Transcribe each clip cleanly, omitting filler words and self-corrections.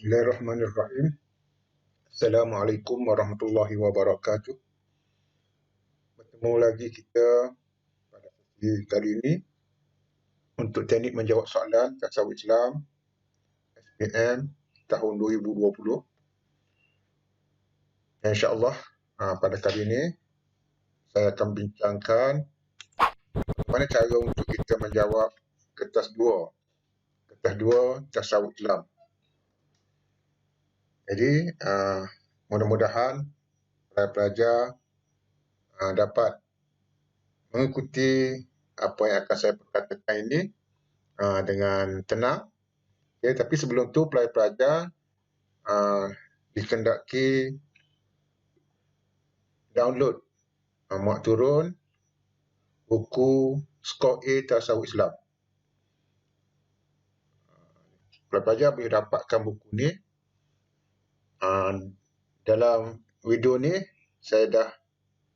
Bismillahirrahmanirrahim. Assalamualaikum warahmatullahi wabarakatuh. Bertemu lagi kita pada sesi kali ini untuk teknik menjawab soalan tasawuf Islam SPM tahun 2020. InsyaAllah pada kali ini saya akan bincangkan bagaimana cara untuk kita menjawab kertas 2 tasawuf Islam. Jadi mudah-mudahan pelajar dapat mengikuti apa yang akan saya perkatakan ini dengan tenang. Okay, tapi sebelum tu pelajar dikendaki download muat turun buku Skor A Tasawuf Islam. Pelajar boleh dapatkan buku ni. Dalam video ni saya dah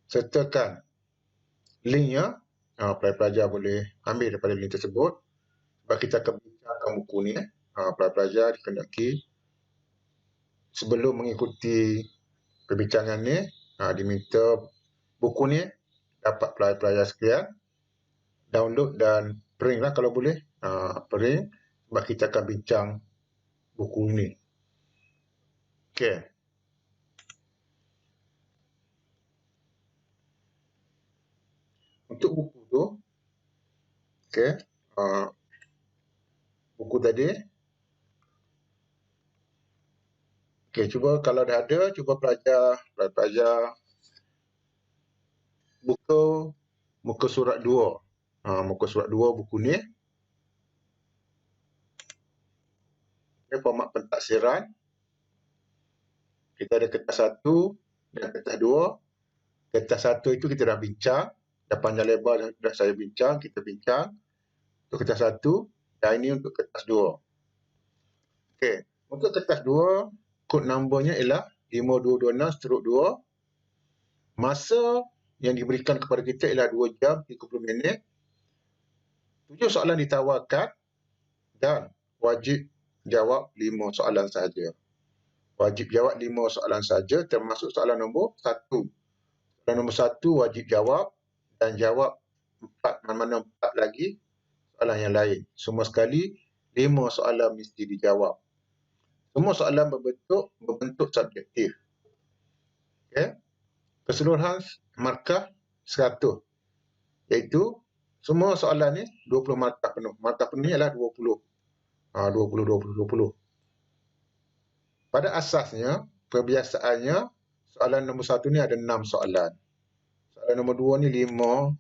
sertakan linknya. Pelajar boleh ambil daripada link tersebut. Sebab kita akan bincangkan buku ni. Pelajar dikendaki sebelum mengikuti perbincangan ni, diminta buku ni dapat pelajar sekalian download dan print lah kalau boleh. Print sebab kita akan bincang buku ni. Okey. Untuk buku tu, okey, buku tadi, okey, cuba kalau dah ada, cuba pelajar buka muka surat 2. Muka surat 2 buku ni. Okay, format pentaksiran. Kita ada kertas 1 dan kertas 2. Kertas 1 itu kita dah bincang. Dah panjang lebar dah saya bincang, kita bincang. Untuk kertas 1 dan ini untuk kertas 2. Okey, untuk kertas 2, kod numbernya ialah 5226/2. Masa yang diberikan kepada kita ialah 2 jam 30 minit. 7 soalan ditawarkan dan wajib jawab 5 soalan sahaja. Wajib jawab 5 soalan sahaja termasuk soalan nombor 1. Soalan nombor 1 wajib jawab dan jawab 4 mana-mana 4 lagi soalan yang lain. Semua sekali 5 soalan mesti dijawab. Semua soalan berbentuk subjektif. Okay. Keseluruhan markah 100. Iaitu semua soalan ni 20 markah penuh. Markah penuh ni ialah 20. 20. Pada asasnya, kebiasaannya, soalan nombor 1 ni ada 6 soalan. Soalan nombor 2 ni 5.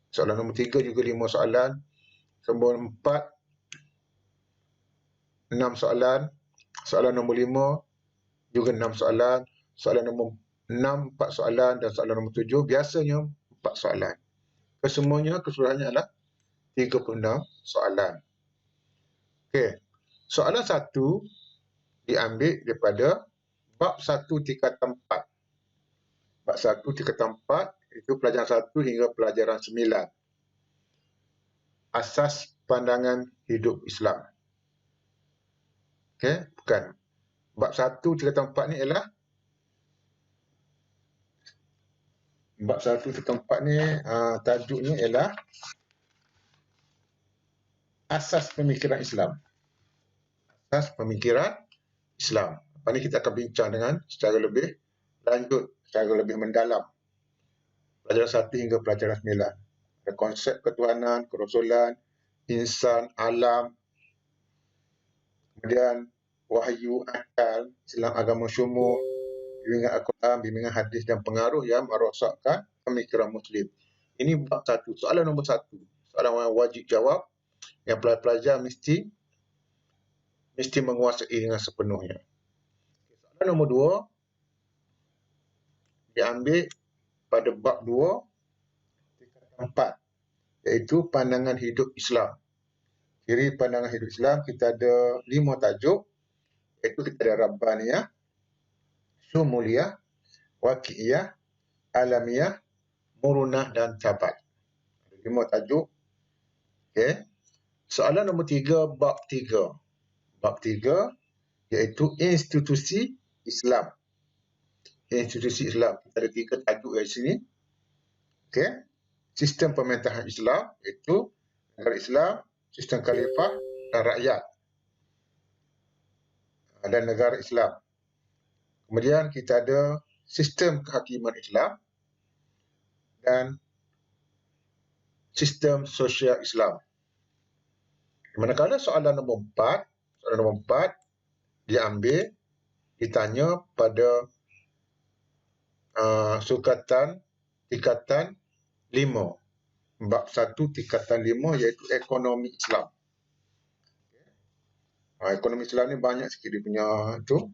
Soalan nombor 3 juga 5 soalan. Nombor 4, 6 soalan. Soalan nombor 5 juga 6 soalan. Soalan nombor 6, 4 soalan. Dan soalan nombor 7 biasanya 4 soalan. Kesemuanya, keseluruhannya adalah 36 soalan. Okey. Soalan 1 diambil daripada bab 1 tingkatan 4. Bab 1 tingkatan 4 itu pelajaran 1 hingga pelajaran 9. Asas pandangan hidup Islam. Okey, bukan. Bab 1 tingkatan 4 ni ialah bab 1 tingkatan 4 ni tajuknya ialah asas pemikiran Islam. Asas pemikiran Islam. Lepas ni kita akan bincang dengan secara lebih lanjut, secara lebih mendalam. Pelajaran 1 hingga pelajaran 9. Ada konsep ketuhanan, kerasulan, insan, alam, kemudian wahyu, akal, Islam agama syumur, bimbingan Al-Quran, bimbingan hadis dan pengaruh yang merosakkan pemikiran Muslim. Ini bab 1. Soalan nombor 1. Soalan yang wajib jawab yang pelajar mesti menguasai dengan sepenuhnya. Soalan nombor 2 diambil pada bab 2 tingkatan 4 iaitu pandangan hidup Islam. Ciri pandangan hidup Islam kita ada 5 tajuk iaitu kita ada Rabbaniyah, Syumuliyah, Waqi'iyah, Alamiyah, Murunah dan Tabat. 5 tajuk. Okey. Soalan nombor 3 bab 3. Bab 3 iaitu institusi Islam. Institusi Islam. Kita ada 3 tajuk di sini. Okey. Sistem pemerintahan Islam iaitu negara Islam, sistem khalifah dan rakyat. Dan negara Islam. Kemudian kita ada sistem kehakiman Islam dan sistem sosial Islam. Manakala soalan nombor 4 diambil, ditanya pada sukatan tingkatan 5. Bab 1 tingkatan 5 iaitu ekonomi Islam. Ekonomi Islam ni banyak sikit dia punya tu.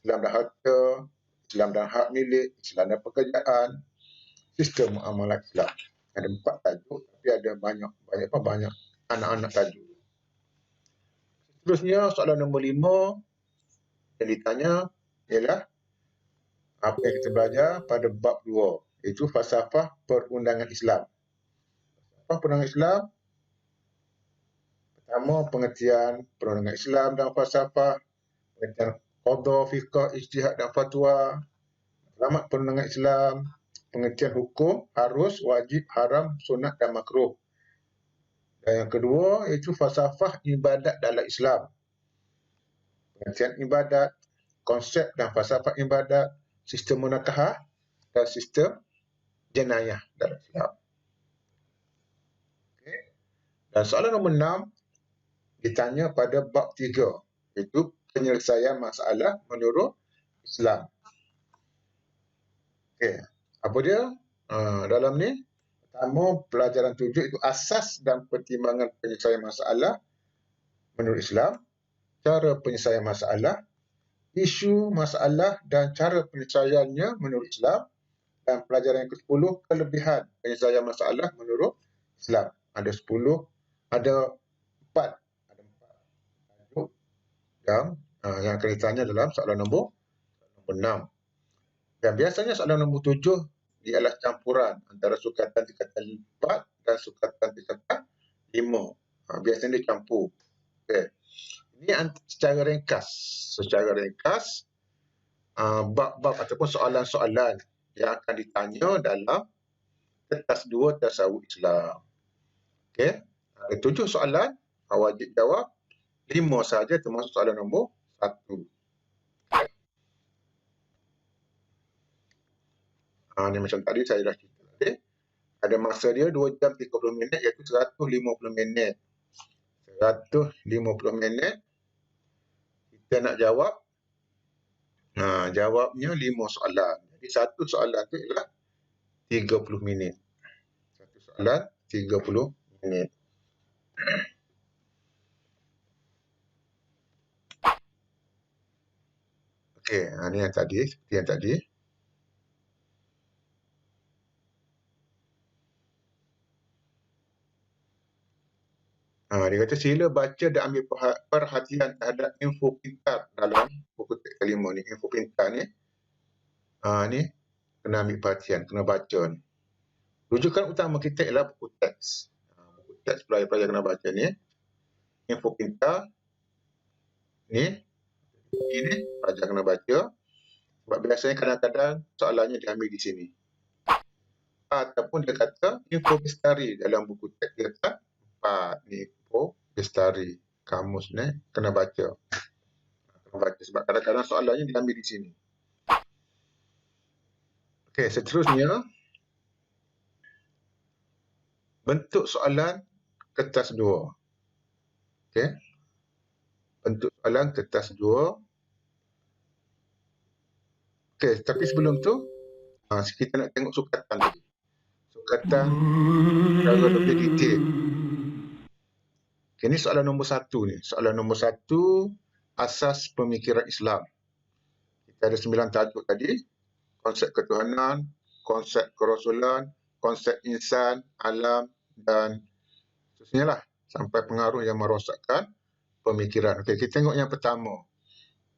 Islam dan harta, Islam dan hak milik, Islam dan pekerjaan, sistem muamalat Islam. Ada 4 tajuk tapi ada banyak anak-anak tajuk. Seterusnya soalan nombor 5 yang ditanya ialah apa yang kita belajar pada bab 2 iaitu falsafah perundangan Islam. Falsafah perundangan Islam pertama pengertian perundangan Islam dan falsafah, pengertian qada, fiqh, ijtihad dan fatwa, alamat perundangan Islam, pengertian hukum, harus, wajib, haram, sunat dan makruh. Dan yang kedua iaitu falsafah ibadat dalam Islam. Pengertian ibadat, konsep dan falsafah ibadat, sistem munakahah dan sistem jenayah dalam Islam. Okay. Dan soalan nombor 6 ditanya pada bab 3 iaitu penyelesaian masalah menurut Islam. Okey, apa dia? Dalam ni pertama pelajaran 7 itu asas dan pertimbangan penyelesaian masalah menurut Islam, cara penyelesaian masalah, isu masalah dan cara penyelesaiannya menurut Islam, dan pelajaran yang ke-10 kelebihan penyelesaian masalah menurut Islam. Ada 10, ada 4 tajuk yang akan ditanya dalam soalan nombor 6. Dan biasanya soalan nombor 7 ialah campuran antara sukatan tingkatan 4 dan sukatan tingkatan 5. Biasanya dia campur. Okay. Ini secara ringkas bab-bab ataupun soalan-soalan yang akan ditanya dalam kertas 2 tasawuf Islam. Okey, ada 7 soalan, wajib jawab 5 saja termasuk soalan nombor 1. Ini macam tadi saya dah cerita tadi. Ada masa dia 2 jam 30 minit iaitu 150 minit. 150 minit kita nak jawab. Jawabnya 5 soalan. Jadi satu soalan tu ialah 30 minit. Satu soalan 30 minit. Okey, ini yang tadi, seperti yang tadi. Dia kata sila baca dan ambil perhatian terhadap info pintar dalam buku teks kelima ni. Info pintar ni, ni kena ambil perhatian, kena baca ni. Rujukan utama kita ialah buku teks. Buku teks pelajar-pelajar kena baca ni. Info pintar ni, ini pelajar kena baca. Sebab biasanya kadang-kadang soalannya diambil di sini. Ataupun dia kata info bestari dalam buku teks dia kata 4 ni info bestari. Kamus ni kena baca. Kena baca sebab kadang-kadang soalannya diambil di sini. Okey, seterusnya bentuk soalan kertas 2. Okey. Bentuk soalan kertas 2. Okey, tapi sebelum tu kita nak tengok sukatan tadi. Sukatan secara lebih detail. Okay, ini soalan nombor 1 ni. Soalan nombor 1, asas pemikiran Islam. Kita ada 9 tajuk tadi. Konsep ketuhanan, konsep kerasulan, konsep insan, alam dan seterusnya lah. Sampai pengaruh yang merosakkan pemikiran. Okey, kita tengok yang pertama.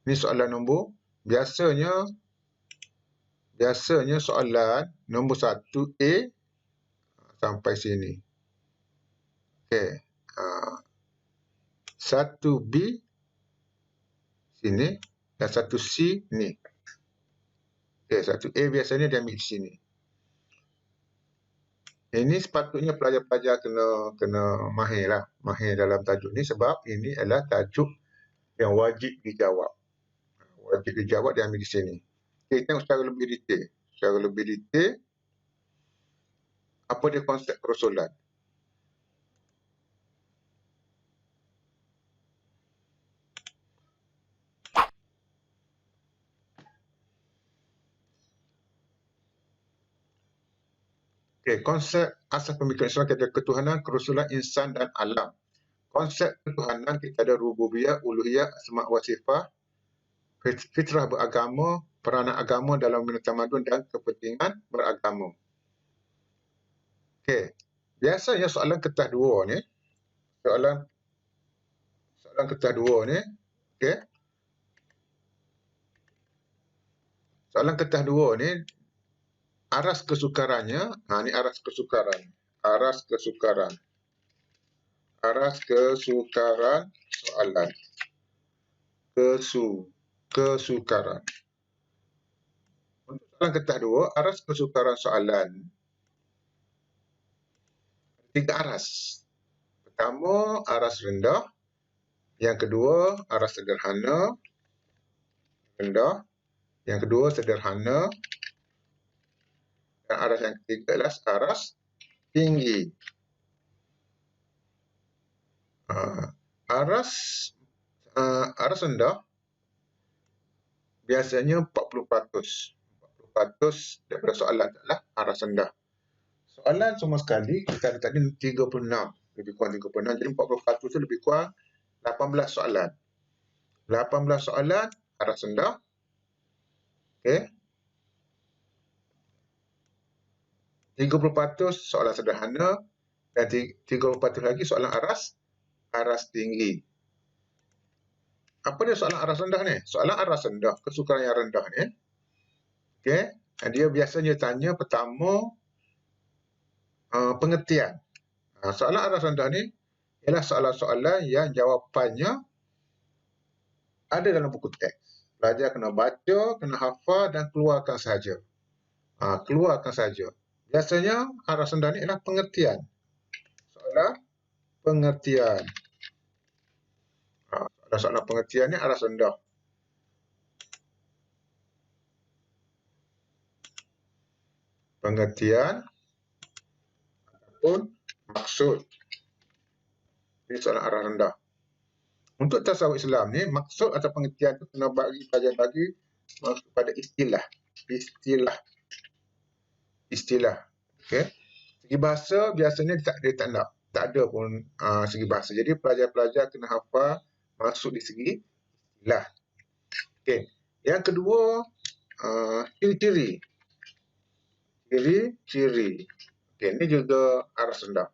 Ini soalan nombor, biasanya soalan nombor 1A sampai sini. Okey. 1B sini dan satu C ni. Okey, satu A biasanya dia ambil di sini. Ini sepatutnya pelajar-pelajar kena mahir dalam tajuk ni sebab ini adalah tajuk yang wajib dijawab. Wajib dijawab dia ambil di sini. Okey, tengok secara lebih detail. Secara lebih detail, apa dia konsep kerusulan? Okey, konsep asas pemikiran Islam kita ada ketuhanan, kerusulan insan dan alam. Konsep ketuhanan kita ada rububiyah, uluhiyah, asma wa sifat, fitrah beragama, peranan agama dalam bina tamadun dan kepentingan beragama. Okey, biasanya soalan kertas dua ni, soalan kertas dua ni, okey. Soalan kertas dua ni aras kesukarannya, ni aras kesukaran. Aras kesukaran soalan. Kesukaran. Untuk soalan kertas dua, aras kesukaran soalan. Tiga aras. Pertama, aras rendah. Yang kedua, aras sederhana. Rendah. Yang kedua, sederhana. Dan aras yang ketiga adalah aras tinggi. Aras rendah biasanya 40%. 40% daripada soalan adalah aras rendah. Soalan semua sekali kita ada tadi 36, lebih kurang 36. Jadi 40% itu lebih kurang 18 soalan. 18 soalan aras rendah. Okey. 30% soalan sederhana dan 30% lagi soalan aras tinggi. Apa dia soalan aras rendah ni? Soalan aras rendah, kesukaran yang rendah ni. Okey, dia biasanya tanya pertama pengertian. Soalan aras rendah ni ialah soalan-soalan yang jawapannya ada dalam buku teks. Pelajar kena baca, kena hafal dan keluarkan sahaja. Keluarkan sahaja. Biasanya aras rendah ni ialah pengertian. Soalan pengertian. Soalan pengertian ni aras rendah. Pengertian ataupun maksud. Ini soalan aras rendah. Untuk tasawuf Islam ni, maksud atau pengertian tu kena pelajar bagi kepada istilah. Okey. Segi bahasa biasanya dia tak nak. Tak ada pun segi bahasa. Jadi pelajar-pelajar kena hafal maksud di segi istilah. Okey. Yang kedua, ciri-ciri. Ciri-ciri. Okey, ini juga aras rendah.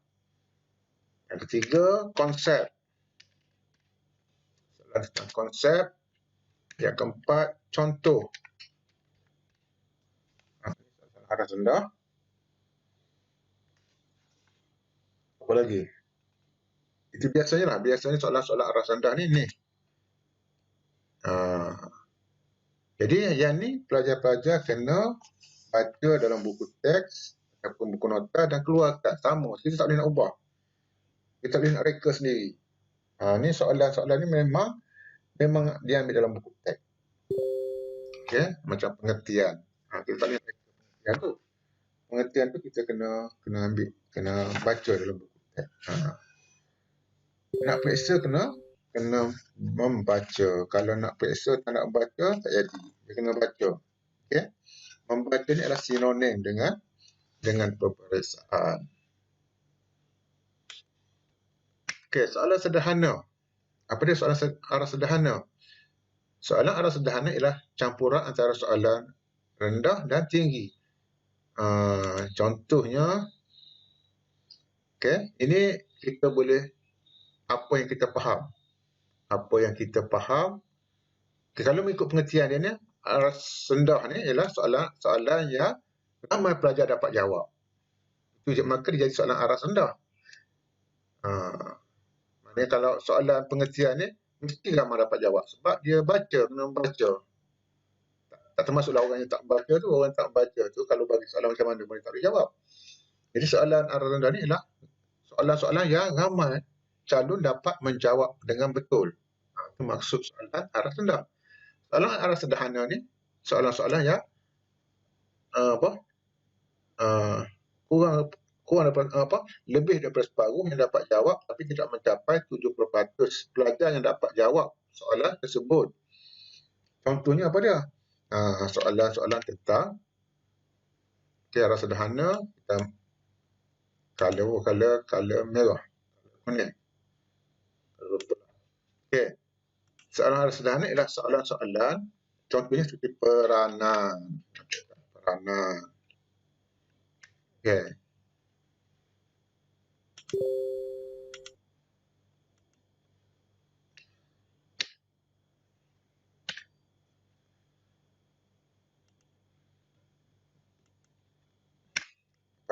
Yang ketiga, konsep. Soalan tentang konsep. Yang keempat, contoh. Aras rendah. Apa lagi? Itu biasanya soalan-soalan aras rendah ni. Jadi yang ni pelajar-pelajar kena baca dalam buku teks ataupun buku nota dan keluarkan sama. Kita tak boleh nak ubah. Kita tak boleh nak reka sendiri. Ni soalan-soalan ni memang diambil dalam buku teks. Okey, macam pengertian. Kita tak boleh reka pengertian tu. Pengertian tu kita kena ambil, kena baca dalam buku teks. Nak periksa kena membaca. Kalau nak periksa tak nak baca, tak jadi. Dia kena baca. Okey. Membaca ni adalah sinonim dengan peperiksaan. Okey, soalan sederhana. Apa dia soalan aras sederhana? Soalan aras sederhana ialah campuran antara soalan rendah dan tinggi. Contohnya, okey, ini kita boleh apa yang kita faham. Okay, kalau mengikut pengertian dia ni, aras rendah ni ialah soalan yang ramai pelajar dapat jawab. Itu maka dia jadi soalan aras rendah. Maknanya kalau soalan pengertian ni Mesti ramai dapat jawab sebab dia baca, kena baca. Tak termasuklah orang yang tak baca tu, orang tak baca tu kalau bagi soalan macam mana boleh tak boleh jawab. Jadi soalan arah rendah ni ialah soalan-soalan yang ramai calon dapat menjawab dengan betul. Itu maksud soalan arah rendah. Soalan arah sederhana ni soalan-soalan yang kurang daripada lebih daripada separuh yang dapat jawab tapi tidak mencapai 70% pelajar yang dapat jawab soalan tersebut. Contohnya apa dia? Soalan-soalan tentang arah sederhana, kita color merah, kuning. Okey. Soalan arah sederhana ialah soalan-soalan contohnya seperti peranan. Okey.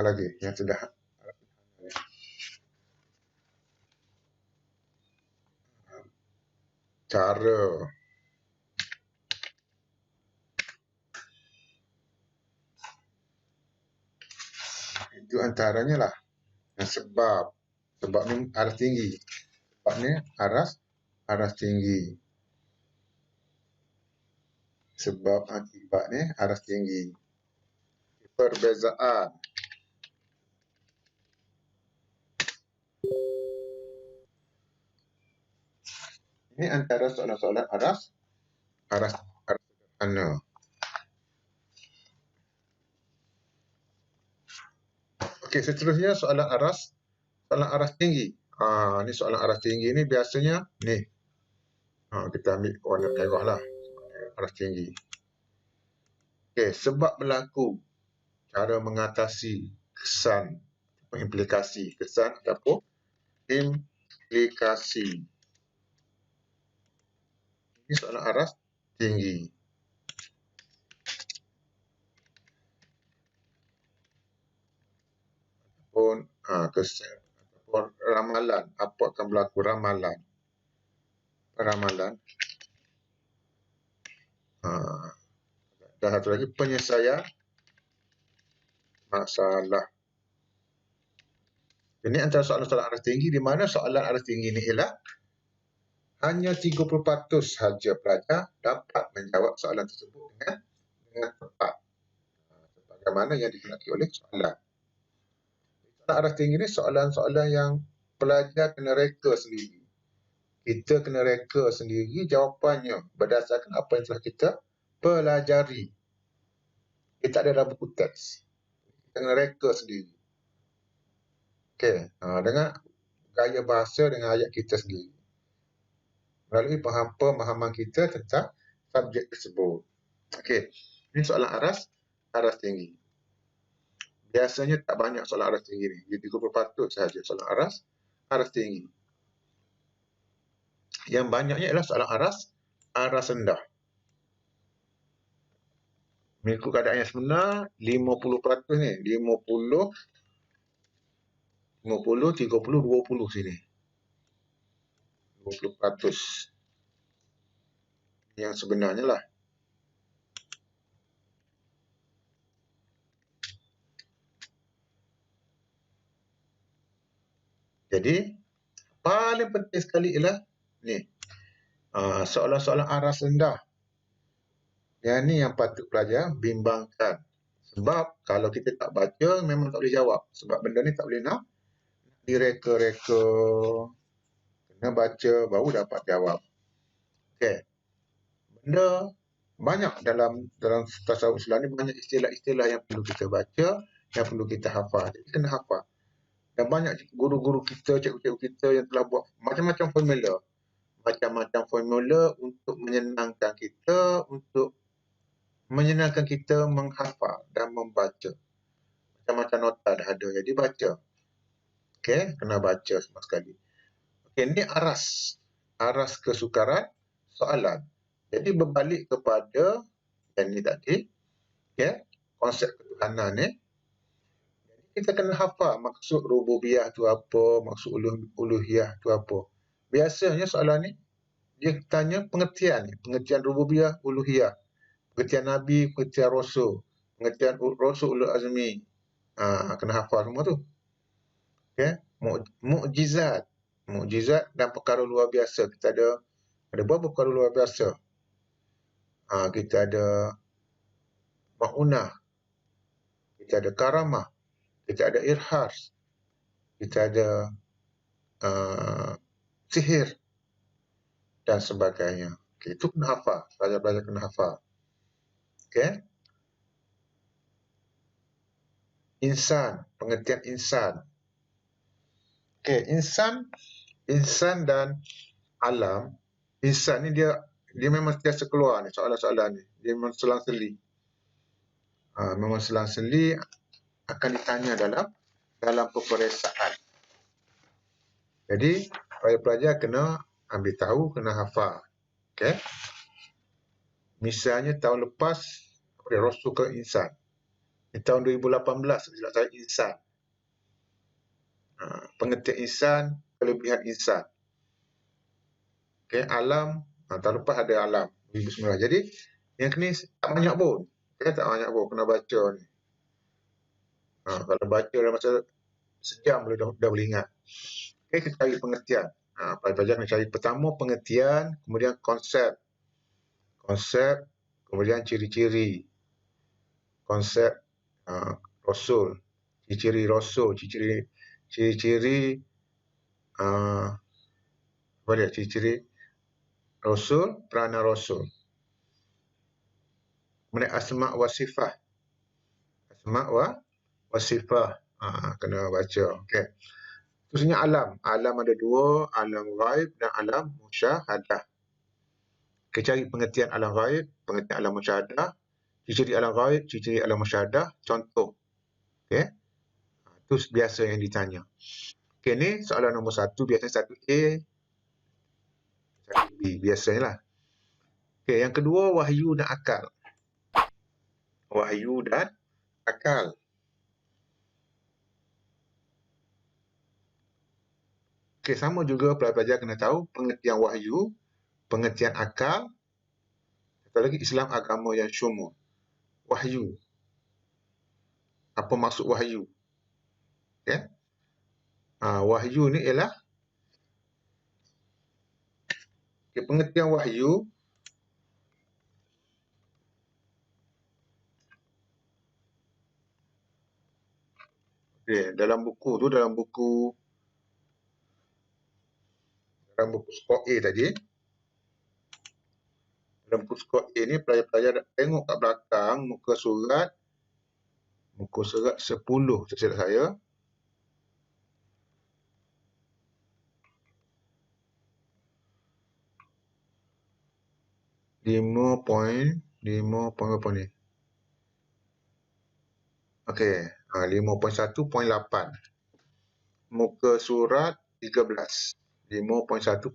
Apa lagi yang sudah cara itu antaranya lah. Sebab ni aras tinggi. Sebab ni aras tinggi. Sebab akibat ni aras tinggi. Perbezaan. Ini antara soalan-soalan aras sederhana. Okey, seterusnya soalan aras tinggi. Ni soalan aras tinggi ni biasanya ni. Kita ambil warna merah lah. Aras tinggi. Okey, sebab berlaku, cara mengatasi, kesan, implikasi, kesan ataupun implikasi. Ini soalan aras tinggi. Ataupun kesan ataupun ramalan. Apa akan berlaku? Ramalan. Dan satu lagi penyelesaian masalah. Ini antara soalan-soalan aras tinggi di mana soalan aras tinggi ini ialah hanya 30% sahaja pelajar dapat menjawab soalan tersebut dengan tepat. Sebagaimana yang dikehendaki oleh soalan. Soalan aras tinggi ini soalan-soalan yang pelajar kena reka sendiri. Kita kena reka sendiri jawapannya berdasarkan apa yang telah kita pelajari. Kita ada dalam buku teks. Kita kena reka sendiri. Okey, dengan gaya bahasa dengan ayat kita sendiri. Melalui pemahaman kita tentang subjek tersebut. Okey, ini soalan aras tinggi. Biasanya tak banyak soalan aras tinggi ni. Jadi 30% sahaja soalan aras tinggi. Yang banyaknya ialah soalan aras rendah. Mengikut keadaan yang sebenar, 50% ni. 50, 30, 20 sini. 20%. Yang sebenarnya lah. Jadi, paling penting sekali ialah ni. Soalan-soalan aras rendah. Yang ni yang patut pelajar bimbangkan. Sebab kalau kita tak baca, memang tak boleh jawab. Sebab benda ni tak boleh nak direka-reka. Kena baca, baru dapat jawab. Okey. Benda banyak dalam tasawuf Islam ni, banyak istilah-istilah yang perlu kita baca, yang perlu kita hafal. Jadi kena hafal. Dan banyak guru-guru kita, cikgu-cikgu kita yang telah buat macam-macam formula. Macam-macam formula untuk menyenangkan kita menghafal dan membaca. Macam-macam nota dah ada, jadi baca. Okey, kena baca semua sekali. Okey, ni aras kesukaran soalan. Jadi berbalik kepada yang ni tadi, okey, konsep ketuhanan ni. Kita kena hafal maksud rububiyah tu apa, maksud uluhiyah tu apa. Biasanya soalan ni dia tanya pengertian rububiyah, uluhiyah, pengertian Nabi, pengertian Rasul, pengertian Rasul Ulul Azmi. Kena hafal semua tu. Okay? Mukjizat. Mukjizat dan perkara luar biasa. Kita ada berapa perkara luar biasa. Kita ada ma'unah, kita ada karamah, kita ada irhas, kita ada sihir dan sebagainya. Okay, itu kena hafal. Belajar-belajar kena hafal. Okay? Insan, pengertian insan. Okay, insan dan alam. Insan ni dia memang sentiasa keluar ni soalan-soalan ni. Dia memang selang-seli. Memang selang-seli akan ditanya dalam peperiksaan. Jadi, pelajar-pelajar kena ambil tahu, kena hafal. Okay? Misalnya tahun lepas, Rasul ke insan. Di tahun 2018, silap saya insan. Pengertian insan, kelebihan insan. Okay, alam, tahun lepas ada alam, 2019. Jadi, yang ni tak banyak pun. Okay, tak banyak pun, kena baca ni. Kalau baca dalam masa sejam dah boleh ingat. Okay, kita cari pengertian. Pelajar kena cari pertama pengertian, kemudian konsep, kemudian ciri-ciri, konsep Rasul, ciri-ciri Rasul, ciri-ciri apa dia? Ciri-ciri Rasul, peranan Rasul. Kemudian asma' wa sifah. Asma' wa sifah. Kena baca. Okey. Terusnya alam. Alam ada dua, alam ghaib dan alam musyahadah. Kita cari pengertian alam ghaib, pengertian alam musyahadah, ciri-ciri alam ghaib, ciri-ciri alam musyahadah, contoh. Okey. Itu biasa yang ditanya. Okey, ni soalan nombor 1, biasanya 1A, 1B, biasanya lah. Okey, yang kedua, wahyu dan akal. Wahyu dan akal. Okey, sama juga pelajar kena tahu pengertian wahyu, pengertian akal, satu lagi Islam agama yang syumul. Wahyu. Apa maksud wahyu? Okay. Wahyu ni ialah pengertian wahyu dalam buku tu, dalam buku skor A tadi. Dalam buku skor A ni pelajar tengok kat belakang muka surat 10 tersilap saya. Lima poin apa ni? Okey, 5.1.8. Muka surat 13. 5.1.8.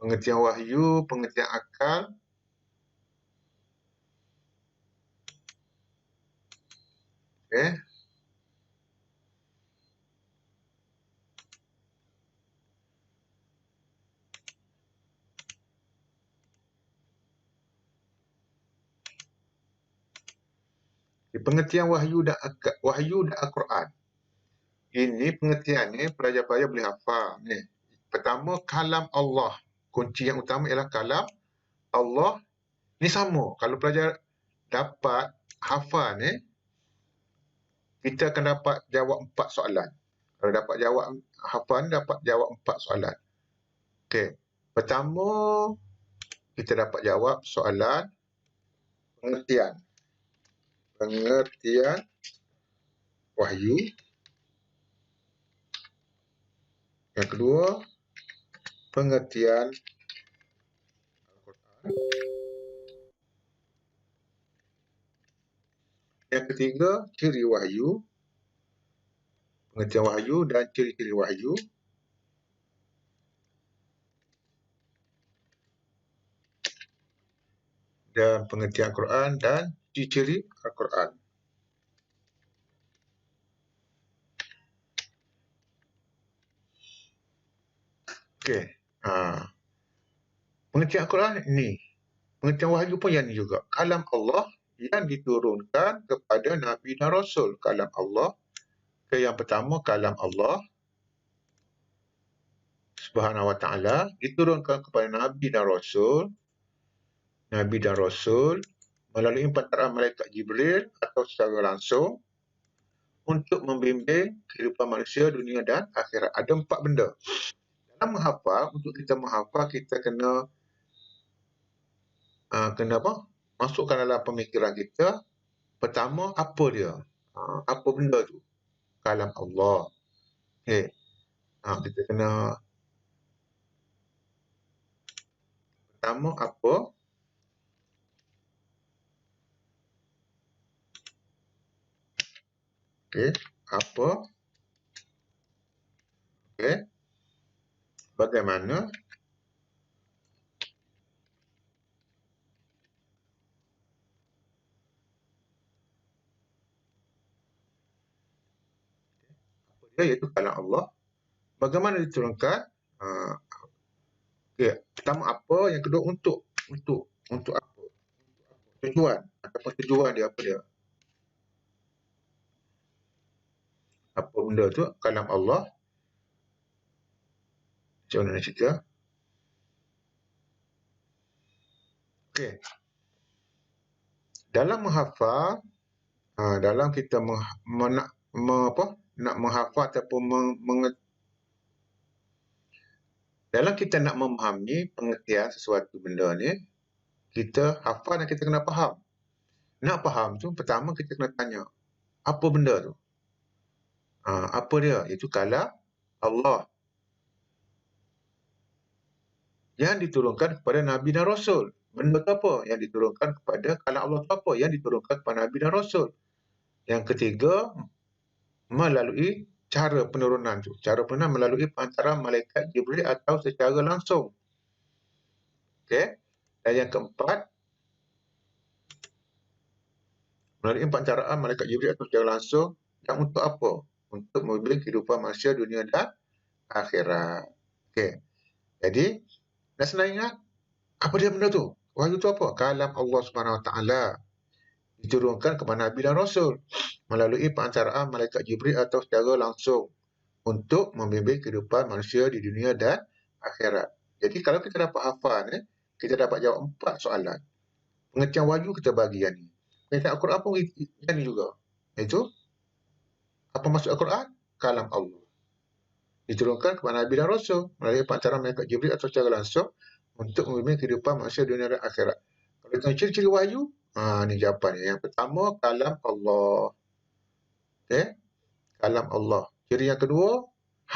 Pengertian wahyu, pengertian akal, okey. Pengertian wahyu dan Al-Quran. Ini pengertiannya pelajar-pelajar boleh hafal ni. Pertama, kalam Allah. Kunci yang utama ialah kalam Allah. Ni sama. Kalau pelajar dapat hafal ni, kita akan dapat jawab 4 soalan. Kalau dapat jawab hafal ni, dapat jawab 4 soalan. Okey. Pertama, kita dapat jawab soalan pengertian wahyu. Yang kedua, pengertian Al-Quran. Yang ketiga, ciri wahyu. Pengertian wahyu dan ciri-ciri wahyu. Dan pengertian Al-Quran dan ciri-ciri Al-Quran. Okey. Pengertian Al-Quran ni. Pengertian wahyu pun yang ni juga. Kalam Allah yang diturunkan kepada Nabi dan Rasul. Kalam Allah. Yang pertama, kalam Allah Subhanahu wa ta'ala diturunkan kepada Nabi dan Rasul. Nabi dan Rasul melalui pantaran malaikat Jibril atau secara langsung untuk membimbing kehidupan manusia, dunia dan akhirat. Ada 4 benda. Dalam menghafal, untuk kita menghafal, kita kena masukkan dalam pemikiran kita. Pertama, apa dia? Apa benda tu? Kalam Allah. Okay. Kita kena pertama apa? Okay. Apa? Okay. Bagaimana? Apa dia? Iaitu kalam Allah. Bagaimana diturunkan? Okay. Pertama apa? Yang kedua untuk apa? Tujuan. Ataupun tujuan dia apa dia? Apa benda tu? Kalam Allah. Macam mana nak cerita? Okey. Dalam menghafal, dalam kita nak menghafal ataupun dalam kita nak memahami pengertian sesuatu benda ni, kita hafal dan kita kena faham. Nak faham tu, pertama kita kena tanya, apa benda tu? Apa dia? Itu kalam Allah yang diturunkan kepada Nabi dan Rasul. Benda tu apa? Yang diturunkan kepada kalam Allah tu apa? Yang diturunkan kepada Nabi dan Rasul. Yang ketiga, melalui cara penurunan tu. Cara penurunan melalui pantaran malaikat Jibril atau secara langsung. Okey. Dan yang keempat, melalui pancaraan malaikat Jibril atau secara langsung. Dan untuk apa? Untuk membimbing kehidupan manusia, dunia dan akhirat. Okey. Jadi, nak senang ingat, apa dia benda tu? Wahyu tu apa? Kalam Allah Subhanahu Wa Taala diturunkan kepada Nabi dan Rasul melalui pancaraan malaikat Jibril atau secara langsung untuk membimbing kehidupan manusia di dunia dan akhirat. Jadi kalau kita dapat hafal, kita dapat jawab 4 soalan. Pengertian wahyu kita bagi yang ni. Pengertian Al-Quran pun yang ni juga. Iaitu, apa maksud Al-Quran? Kalam Allah. Diturunkan kepada Nabi dan Rasul melalui pancaran malaikat Jibril atau secara langsung untuk membimbing kehidupan manusia dunia dan akhirat. Kalau kita ciri-ciri wahyu, ni jawapannya. Yang pertama, kalam Allah. Okay? Kalam Allah. Ciri yang kedua,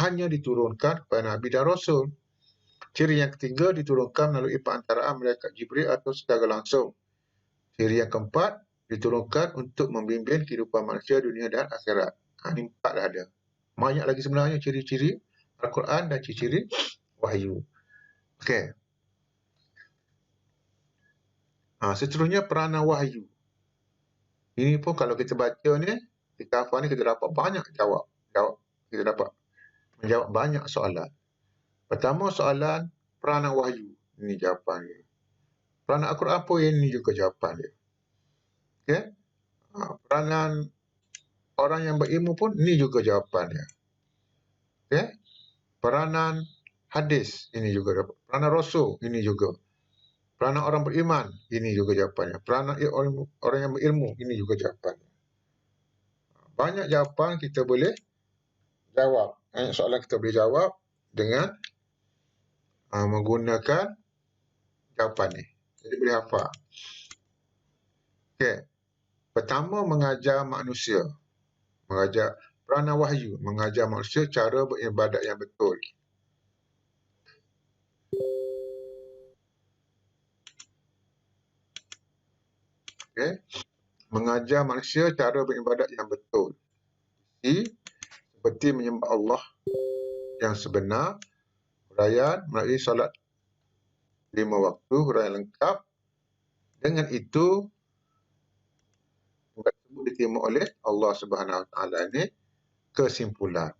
hanya diturunkan kepada Nabi dan Rasul. Ciri yang ketiga, diturunkan melalui pancaraan malaikat Jibril atau secara langsung. Ciri yang keempat, diturunkan untuk membimbing kehidupan manusia dunia dan akhirat. Ini 4 dah ada. Banyak lagi sebenarnya ciri-ciri Al-Quran dan ciri-ciri wahyu. Okey. Seterusnya peranan wahyu. Ini pun kalau kita baca ni, kita hafal ni, kita dapat banyak jawab. Kita dapat menjawab banyak soalan. Pertama soalan peranan wahyu. Ini jawapan dia. Peranan Al-Quran pun ini juga jawapan dia. Okey. Peranan orang yang berilmu pun ini juga jawapan dia. Okey. Peranan hadis ini juga dapat. Peranan Rasul ini juga. Peranan orang beriman ini juga jawapannya. Peranan orang yang berilmu ini juga jawapannya. Banyak jawapan kita boleh jawab. Banyak soalan kita boleh jawab dengan menggunakan jawapan ni. Jadi boleh hafal. Okey. Pertama, mengajar manusia. Mengajar peranan wahyu. Mengajar manusia cara beribadat yang betul. Okay. Mengajar manusia cara beribadat yang betul. Seperti menyembah Allah yang sebenar, huraian melalui solat 5 waktu, huraian lengkap. Dengan itu, tersebut diterima oleh Allah Subhanahu Wa Taala. Ini kesimpulan.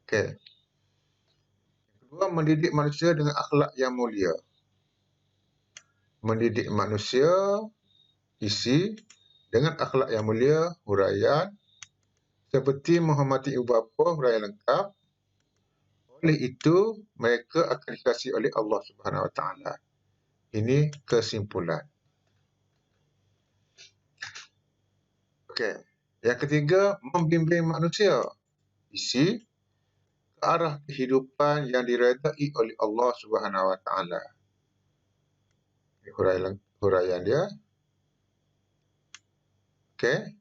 Okay. Dua, mendidik manusia dengan akhlak yang mulia. Mendidik manusia, isi, dengan akhlak yang mulia, huraian, seperti menghormati ibu bapa, huraian lengkap. Oleh itu, mereka akan dikasihi oleh Allah Subhanahu Wa Taala. Ini kesimpulan. Okey. Yang ketiga, membimbing manusia, isi, ke arah kehidupan yang diredai oleh Allah Subhanahu Wa Taala. Huraian dia. Okey.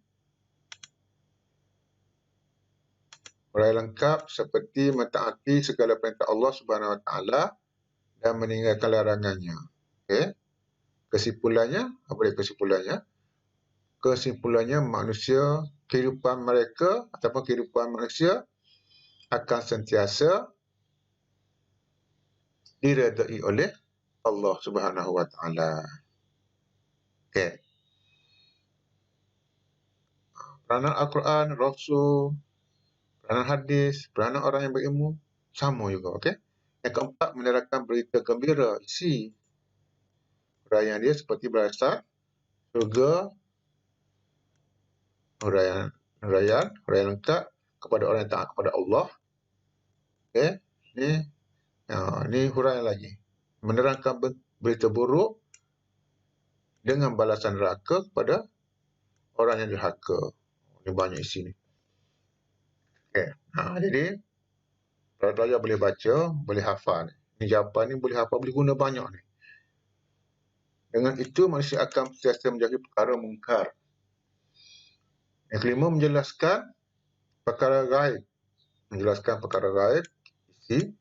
Huraian lengkap seperti mentaati segala perintah Allah Subhanahu Wa Taala dan meninggalkan larangannya. Okey. Kesimpulannya, apa dia kesimpulannya? Kesimpulannya, manusia, kehidupan mereka ataupun kehidupan manusia akan sentiasa diredai oleh Allah Subhanahu Wa Taala. Okey. Peranan Al-Quran, Rasul, peranan hadis, peranan orang yang berilmu sama juga. Okey. Yang keempat, menerangkan berita gembira, isi. Huraian dia seperti berasal surga, huraian lengkap kepada orang yang taat kepada Allah. Okey. Ini huraian lagi. Menerangkan berita buruk dengan balasan neraka kepada orang yang durhaka. Ini banyak isi ni. Okey. Jadi pelajar boleh baca, boleh hafal. Ini jawapan ni boleh hafal, boleh guna banyak ni. Dengan itu manusia akan sentiasa menjadi perkara mungkar. Yang kelima, menjelaskan perkara gaib. Menjelaskan perkara gaib, isi,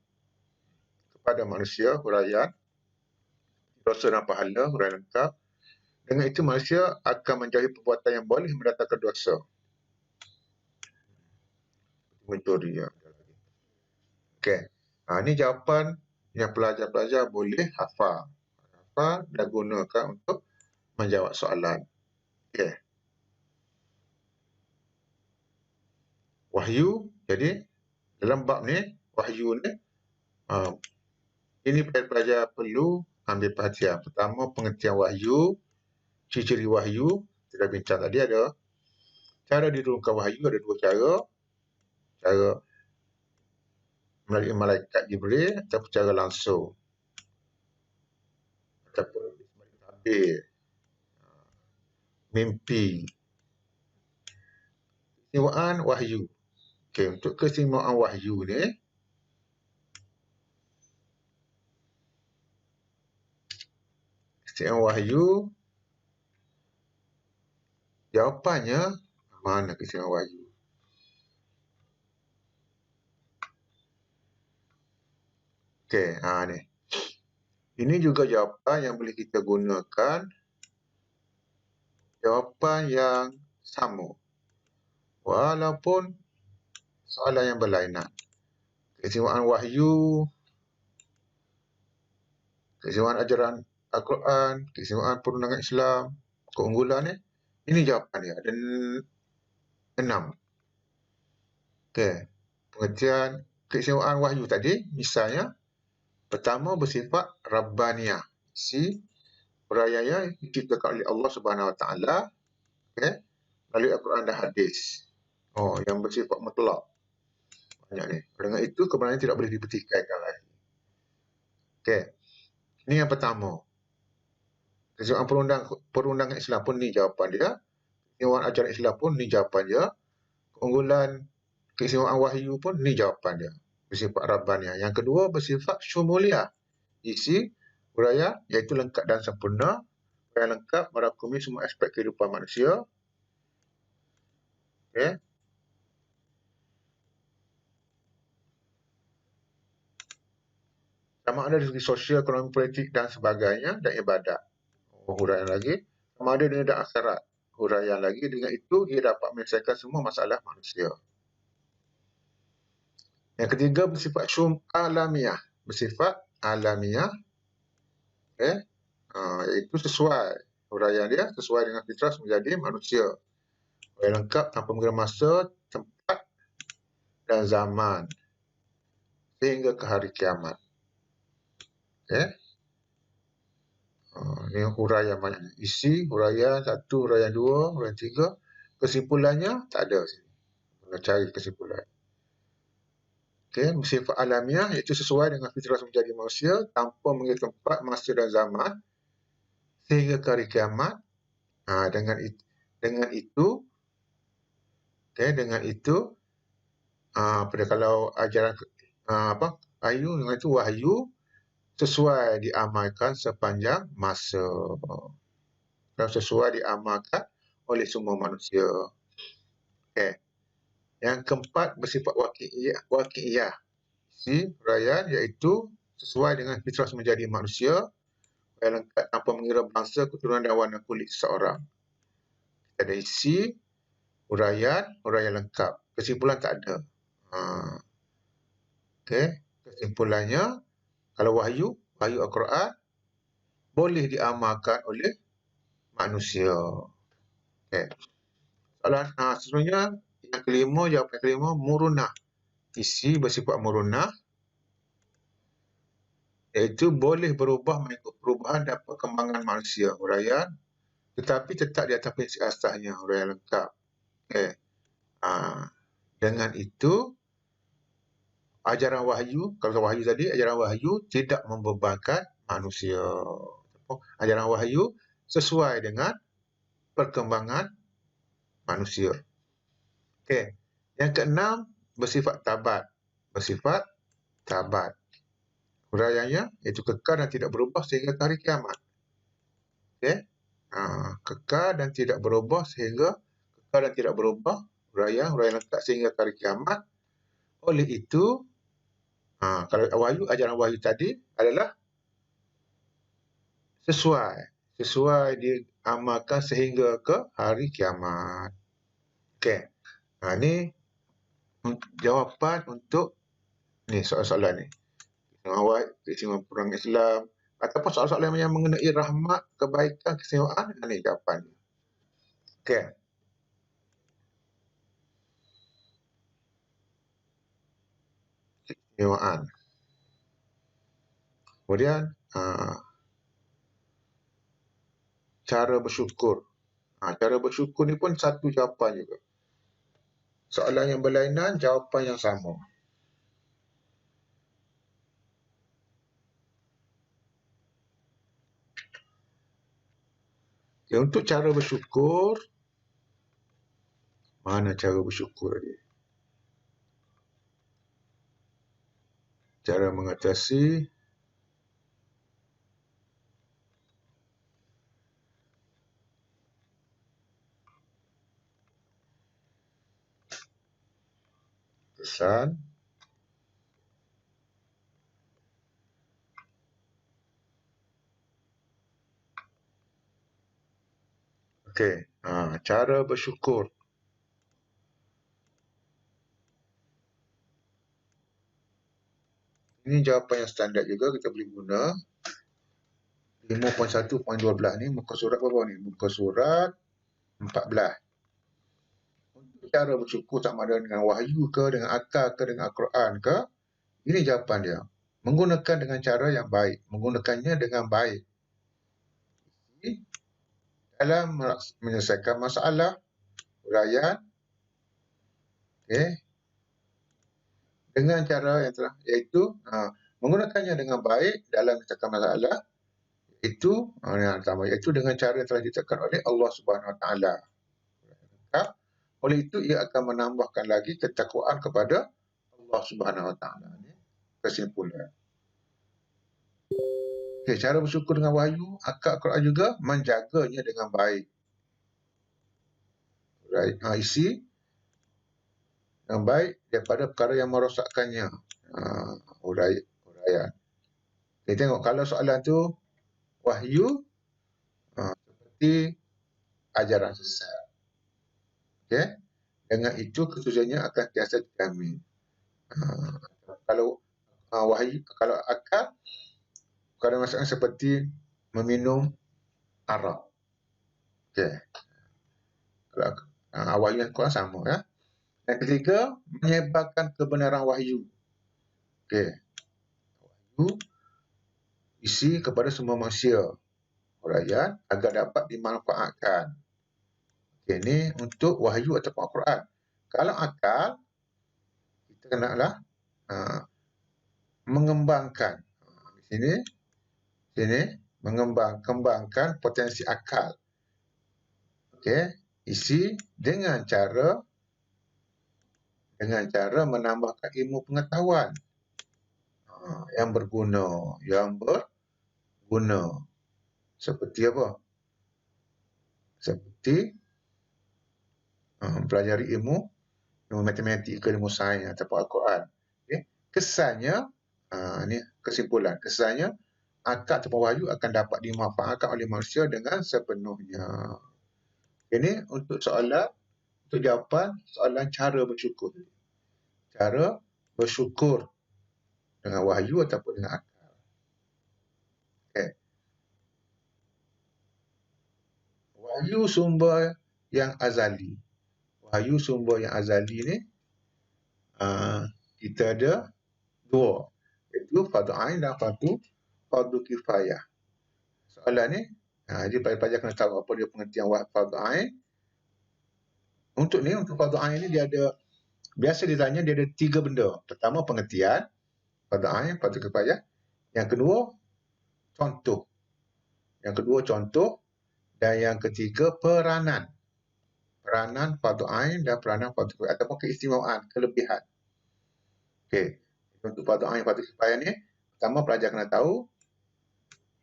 kepada manusia, huraian, dosa dan pahala, huraian lengkap. Dengan itu manusia akan menjauhi perbuatan yang boleh mendatangkan dosa. Mencuri. Ya. Okey. Ini jawapan yang pelajar-pelajar boleh hafal. Hafal dan gunakan untuk menjawab soalan. Okey. Wahyu. Jadi, dalam bab ni, wahyu ni, ini pelajar perlu ambil perhatian. Pertama, pengertian wahyu, ciri-ciri wahyu. Kita bincang tadi ada cara diturunkan wahyu, ada dua cara. Cara melalui malaikat Jibril ataupun cara langsung. Ataupun tabir, mimpi. Keistimewaan wahyu. Okey, untuk keistimewaan wahyu ni, keistimewaan wahyu, jawapannya mana keistimewaan wahyu? Okey, ni. Ini juga jawapan yang boleh kita gunakan. Jawapan yang sama. Walaupun soalan yang berlainan. Keistimewaan wahyu, keistimewaan ajaran Al-Quran, keistimewaan perundangan Islam, keunggulan ni, ini jawapan dia. Ada 6. Okey. Pengertian keistimewaan wahyu tadi, misalnya, pertama bersifat Rabbaniyah. Isi huraiannya diciptakan oleh Allah Subhanahu Wa Taala, okey, melalui Al-Quran dan hadis. Yang bersifat mutlak. Banyak ni. Dengan itu kebenaran tidak boleh dipertikaikan lagi. Okey. Ini yang pertama. Keistimewaan perundangan Islam pun ni jawapan dia. Keistimewaan ajaran Islam pun ni jawapan dia. Keunggulan keistimewaan wahyu pun ni jawapan dia. Bersifat Rabbaniyah. Yang kedua bersifat Syumuliyah. Isi huraian iaitu lengkap dan sempurna. Huraian lengkap merangkumi semua aspek kehidupan manusia. Okey. Sama ada dari segi sosial, ekonomi, politik dan sebagainya, dan ibadat. Huraian lagi. Sama ada dunia dan akhirat. Huraian lagi. Dengan itu, ia dapat menyelesaikan semua masalah manusia. Yang ketiga, bersifat alamiah. Bersifat alamiah. Okay. Iaitu sesuai. Huraian dia sesuai dengan fitrah menjadi manusia. Huraian lengkap tanpa mengira masa, tempat dan zaman. Sehingga ke hari kiamat. Okey. Ini huraian banyak. Isi, huraian 1, huraian 2, huraian 3. Kesimpulannya tak ada sini. Kita cari kesimpulan. Okey, bersifat alamiah iaitu sesuai dengan fitrah menjadi manusia tanpa mengira tempat, masa dan zaman sehingga ke hari kiamat. Dengan itu, kalau ajaran wahyu, dengan itu wahyu sesuai diamalkan sepanjang masa. Dan sesuai diamalkan oleh semua manusia. Okey. Yang keempat bersifat waqi'iyah. Huraian iaitu sesuai dengan fitrah menjadi manusia yang lengkap tanpa mengira bangsa, keturunan dan warna kulit seseorang. Kita ada isi, huraian lengkap. Kesimpulan tak ada. Okey, kesimpulannya kalau wahyu Al-Quran boleh diamalkan oleh manusia. Okey. Soalan seterusnya yang kelima, jawapan kelima, murunah. Isi bersifat murunah iaitu boleh berubah mengikut perubahan dan perkembangan manusia. Huraian tetapi tetap di atas prinsip asasnya, huraian lengkap. Okey. Dengan itu ajaran wahyu, kalau wahyu tadi, ajaran wahyu tidak membebankan manusia. Ajaran wahyu sesuai dengan perkembangan manusia. Okey. Yang keenam, bersifat tabat. Bersifat tabat. Huraiannya iaitu kekal dan tidak berubah sehingga hari kiamat. Okey. Kekal dan tidak berubah sehingga huraian lengkap sehingga hari kiamat. Oleh itu, kalau ajaran wahyu tadi adalah sesuai diamalkan sehingga ke hari kiamat. Okey. Ini jawapan untuk soalan-soalan ni. Keistimewaan perang Islam ataupun soalan-soalan yang mengenai rahmat, kebaikan, keistimewaan, ini jawapannya. Okey. Keistimewaan. Kemudian cara bersyukur. Cara bersyukur ni pun satu jawapan juga. Soalan yang berlainan, jawapan yang sama. Okay, untuk cara bersyukur, mana cara bersyukur dia? Cara mengatasi kesan okey, cara bersyukur. Ini jawapan yang standard juga, kita boleh guna 5.1.12 ni, muka surat berapa ni? Muka surat 14. Untuk cara bersyukur sama ada dengan wahyu ke, dengan akal ke, dengan Al-Quran ke, ini jawapan dia. Menggunakan dengan cara yang baik. Menggunakannya dengan baik. Dalam menyelesaikan masalah, huraian, dengan cara yang telah, iaitu menggunakannya dengan baik dalam menyelesaikan masalah, iaitu dengan cara yang telah ditetapkan oleh Allah Subhanahu Wa Taala. Oleh itu ia akan menambahkan lagi ketakwaan kepada Allah Subhanahu Wa Taala. Kesimpulan. Okay, cara bersyukur dengan wahyu, akal Quran juga menjaganya dengan baik. Right. Isi dengan baik daripada perkara yang merosakkannya. Huraian. Kita tengok kalau soalan tu wahyu seperti ajaran sesat. Okay. Dengan itu kesusahannya akan tiasa dijamin. Kalau wahyu, kalau akal, kalau masalah seperti meminum arak. Okay. Kalau wahyu yang kurang sama ya. Yang ketiga, menyebarkan kebenaran wahyu. Okay. Wahyu isi kepada semua manusia, huraian, agar dapat dimanfaatkan. Okay, ini untuk wahyu ataupun Al-Quran. Kalau akal, kita kenalah mengembangkan. Di sini kembangkan potensi akal. Okey, isi dengan cara menambahkan ilmu pengetahuan yang berguna, seperti apa? Seperti mempelajari ilmu matematik ke ilmu sains ataupun Al-Quran. Okay. Kesannya, ini kesimpulan, kesannya akal ataupun wahyu akan dapat dimanfaatkan oleh manusia dengan sepenuhnya. Ini untuk jawapan soalan cara bersyukur. Cara bersyukur dengan wahyu ataupun dengan akal. Okay. Wahyu sumber yang azali. Wahyu sumber yang azali ni kita ada dua, iaitu fardu ain dan fardu kifayah. Soalan ni, jadi pelajar kena tahu apa dia pengertian fardu ain. Untuk fardu ain ni dia ada, biasa ditanya dia ada 3 benda. Pertama pengertian, fardu ain, fardu kifayah. Yang kedua contoh. Dan yang ketiga peranan. Peranan fardu ain dan peranan fardu kifayah ataupun keistimewaan, kelebihan. Okey. Untuk fardu ain, fardu kifayah ni, pertama pelajar kena tahu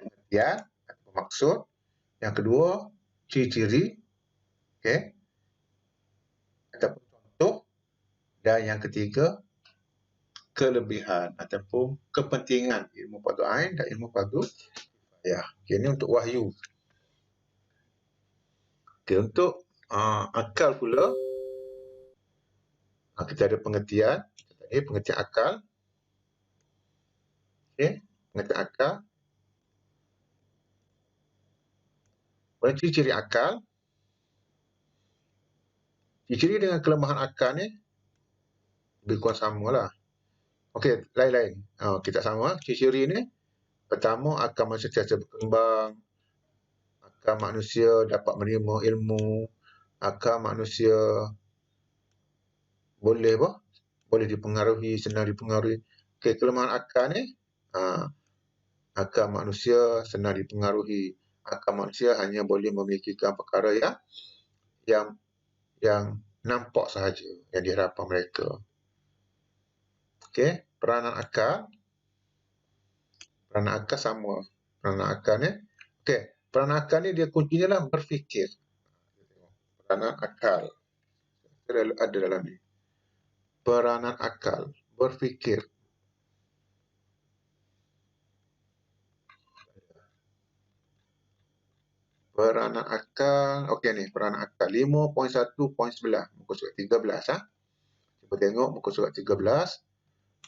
pengertian atau maksud. Yang kedua, ciri-ciri, okey, ataupun contoh. Dan yang ketiga, kelebihan ataupun kepentingan ilmu fardu ain dan ilmu fardu kifayah. Okey, ini untuk wahyu. Okey, untuk akal pula, kita ada pengertian. Pengertian akal. Okey, pengertian akal. Kemudian ciri-ciri akal. Ciri-ciri dengan kelemahan akal ni lebih kurang sama lah. Okey, lain-lain. Kita sama. Ciri-ciri ni, pertama, akal manusia sentiasa berkembang. Akal manusia dapat menerima ilmu. Akal manusia boleh dipengaruhi, senang dipengaruhi. Okey, kelemahan akal ni, akal manusia senang dipengaruhi. Akal manusia hanya boleh memikirkan perkara yang nampak sahaja, yang diharapkan mereka. Okey, peranan akal sama. Peranan akal ni, okey, peranan akal ni dia kuncinya lah berfikir. Peranan akal ada dalam ni. Peranan akal, berfikir. Peranan akal, okey ni, peranan akal 5.1.11, muka surat 13. Cuba tengok muka surat 13,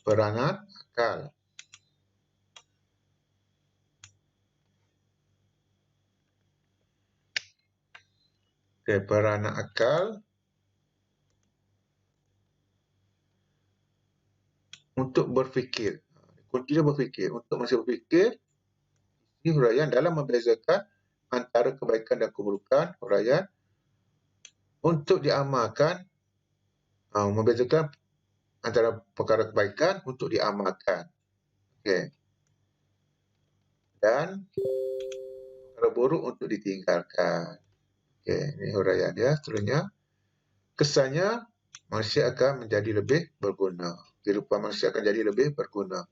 peranan akal. Okey, peranan akal untuk berfikir. Kunci dia berfikir. Untuk manusia berfikir, ini huraian dalam membezakan antara kebaikan dan keburukan, huraian untuk diamalkan, membezakan antara perkara kebaikan untuk diamalkan. Okey. Dan perkara buruk untuk ditinggalkan. Okey, ini huraian dia. Seterusnya, kesannya manusia akan menjadi lebih berguna. Kehidupan manusia akan jadi lebih berguna.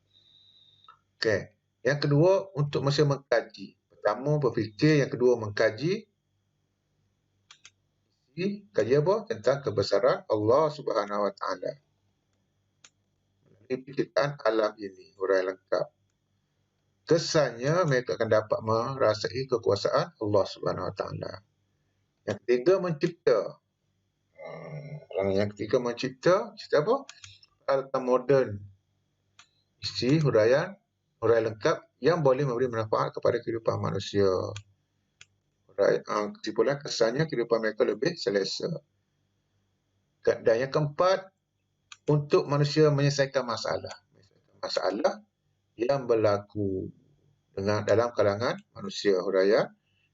Okey. Yang kedua, untuk manusia mengkaji. Pertama, berfikir. Yang kedua, mengkaji. Kaji apa? Tentang kebesaran Allah Subhanahu Wa Taala. Melalui penciptaan alam ini, huraian lengkap. Kesannya mereka akan dapat merasai kekuasaan Allah Subhanahu Wa Taala. Yang ketiga, mencipta. Yang ketiga, mencipta. Cipta apa? Peralatan moden. Isi huraian lengkap yang boleh memberi manfaat kepada kehidupan manusia. Kesimpulan, kesannya kehidupan mereka lebih selesa. Dan yang keempat, untuk manusia menyelesaikan masalah yang berlaku. dalam kalangan manusia huraya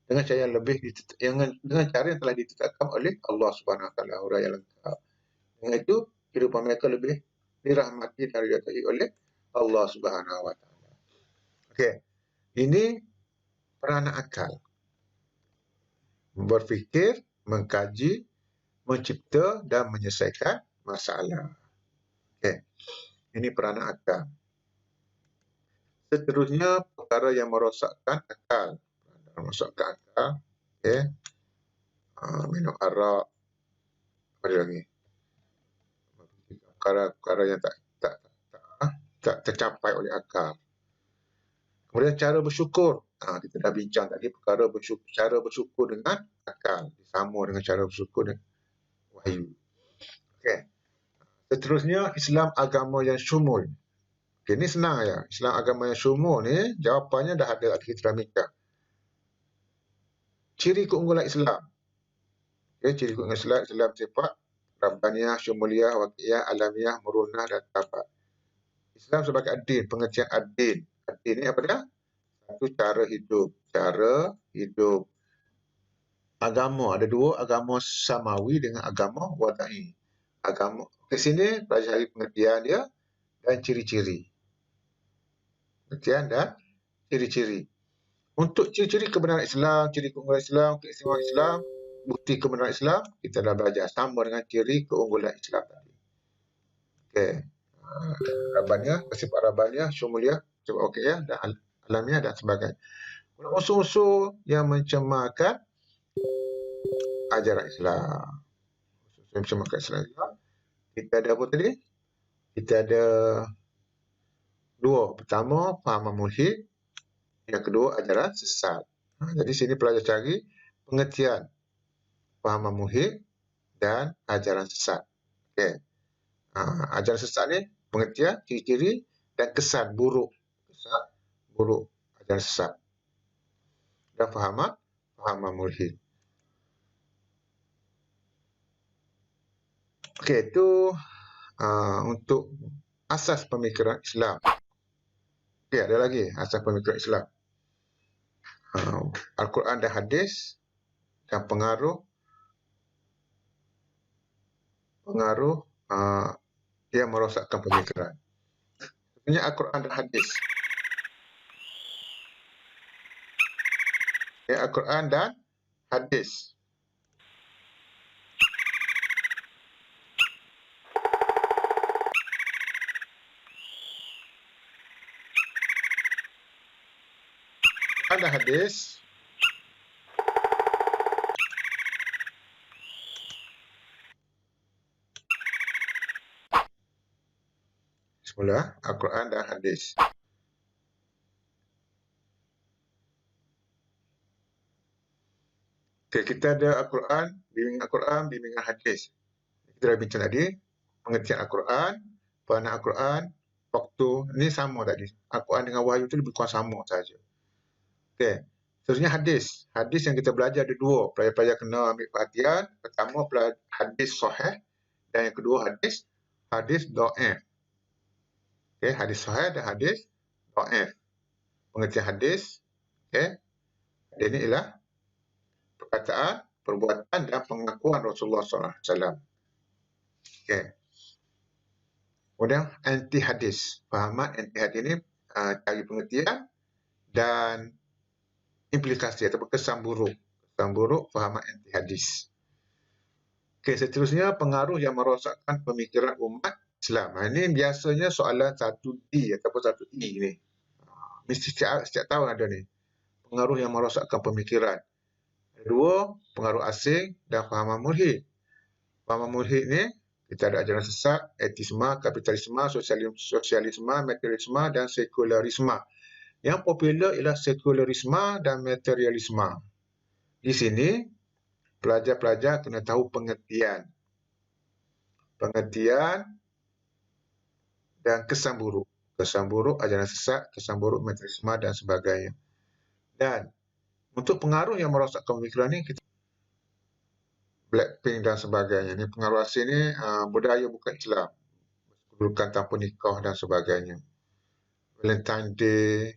dengan cara yang lebih dengan cara yang telah ditetapkan oleh Allah Subhanahu Wa Taala, huraya lengkap. Dengan itu kehidupan mereka lebih dirahmati dan dirahmati oleh Allah Subhanahu Wa Taala. Okey, ini peranan akal. Berfikir, mengkaji, mencipta dan menyelesaikan masalah. Okey, ini peranan akal. Seterusnya perkara yang merosakkan akal. Merosakkan akal. Okey. Minum arak. Apa lagi? Perkara yang tak tercapai oleh akal. Kemudian cara bersyukur. Kita dah bincang tadi cara bersyukur dengan akal. Sama dengan cara bersyukur dengan wahyu. Okey. Seterusnya Islam agama yang syumul. Okay, ini senang ya. Islam agama yang syumul ni jawapannya dah ada kita dah bincang. Ciri keunggulan Islam. Okay, ciri keunggulan Islam sifat Rabbaniyah, Syumuliyah, Waqi'iyah, Alamiyah, Murunah dan Tabat. Islam sebagai ad-din, pengertian ad-din. Ad-din ni apa dia? Satu cara hidup. Agama, ada dua, agama samawi dengan agama wada'i. Agama, ke sini pelajari pengertian dia dan ciri-ciri. Pengertian dan ciri-ciri. Untuk ciri-ciri kebenaran Islam, ciri keunggulan Islam, keistimewaan Islam, bukti kebenaran Islam, kita dah belajar sama dengan ciri keunggulan Islam tadi. Okey. Rabbaniyah, sifat Rabbaniyah, Syumuliyah, sifat Waqi'iyah dan Alamiyah dan sebagainya. Unsur-unsur yang mencemarkan ajaran Islam. Unsur yang mencemarkan Islam. Kita ada apa tadi? Kita ada dua. Pertama, fahaman mulhid. Yang kedua, ajaran sesat. Jadi sini pelajar cari pengertian fahaman mulhid dan ajaran sesat. Okey. Ajaran sesat ni pengertian, ciri-ciri dan kesan buruk. Kesan buruk ajaran sesat. Dan fahaman mulhid. Okey, itu untuk asas pemikiran Islam. Okey, ada lagi asas pemikiran Islam. Al-Quran dan hadis dan pengaruh yang merosakkan pemikiran. Sebenarnya Al-Quran dan hadis. Al-Quran dan hadis. Ada hadis semula Al-Quran dan hadis. Okay, kita ada Al-Quran, bimbingan hadis. Kita dah bincang tadi pengertian Al-Quran, peranan Al-Quran, waktu ni sama tadi. Al-Quran dengan wahyu tu lebih kurang sama saja. Okey. Seterusnya hadis. Hadis yang kita belajar ada dua. Pelajar-pelajar kena ambil perhatian. Pertama, hadis sahih. Dan yang kedua, hadis dhaif. Okey, hadis sahih dan hadis dhaif. Pengertian hadis. Okey. Hadis ni ialah perkataan, perbuatan dan pengakuan Rasulullah SAW. Okey. Kemudian, anti hadis. Fahaman anti hadis ni cari pengertian dan implikasi atau kesan buruk. Kesan buruk fahaman anti hadis. Okey, seterusnya pengaruh yang merosakkan pemikiran umat Islam. Ini biasanya soalan 1D ataupun 1E ni. Mesti setiap tahun ada ni. Pengaruh yang merosakkan pemikiran. Dua, pengaruh asing dan fahaman mulhid. Fahaman mulhid ni kita ada ajaran sesat, etisme, kapitalisme, sosialisme, materialisme dan sekularisme. Yang popular ialah sekularisme dan materialisme. Di sini, pelajar-pelajar kena tahu pengertian. Pengertian dan kesan buruk. Kesan buruk ajaran sesat, kesan buruk materialisme dan sebagainya. Dan untuk pengaruh yang merosakkan pemikiran ni, kita Blackpink dan sebagainya. Ni pengaruh asing ni budaya bukan Islam. Kedudukan tanpa nikah dan sebagainya. Valentine Day,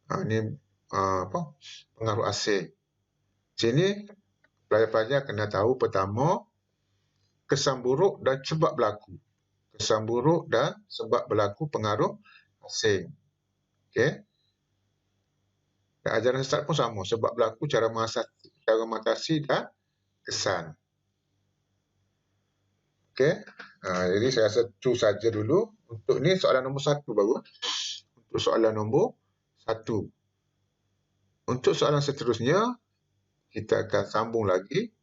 Ini pengaruh asing. Sini pelajar-pelajar kena tahu pertama kesan buruk dan sebab berlaku. Kesan buruk dan sebab berlaku pengaruh asing. Okey. Dan ajaran sesat pun sama. Sebab berlaku, cara mengatasi dan kesan. Okey. Jadi saya rasa itu saja dulu. Untuk ni soalan nombor 1 baru. Untuk soalan nombor 1. Untuk soalan seterusnya, kita akan sambung lagi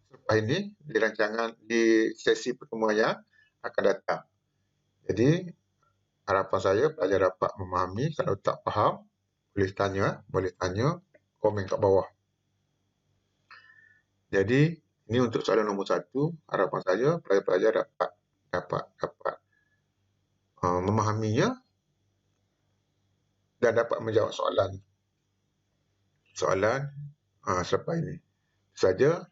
selepas ini di rancangan di sesi pertemuan yang akan datang. Jadi harapan saya pelajar dapat memahami. Kalau tak faham, boleh tanya komen kat bawah. Jadi ini untuk soalan nombor 1. Harapan saya pelajar-pelajar dapat memahaminya dan dapat menjawab soalan selepas ini. Itu saja.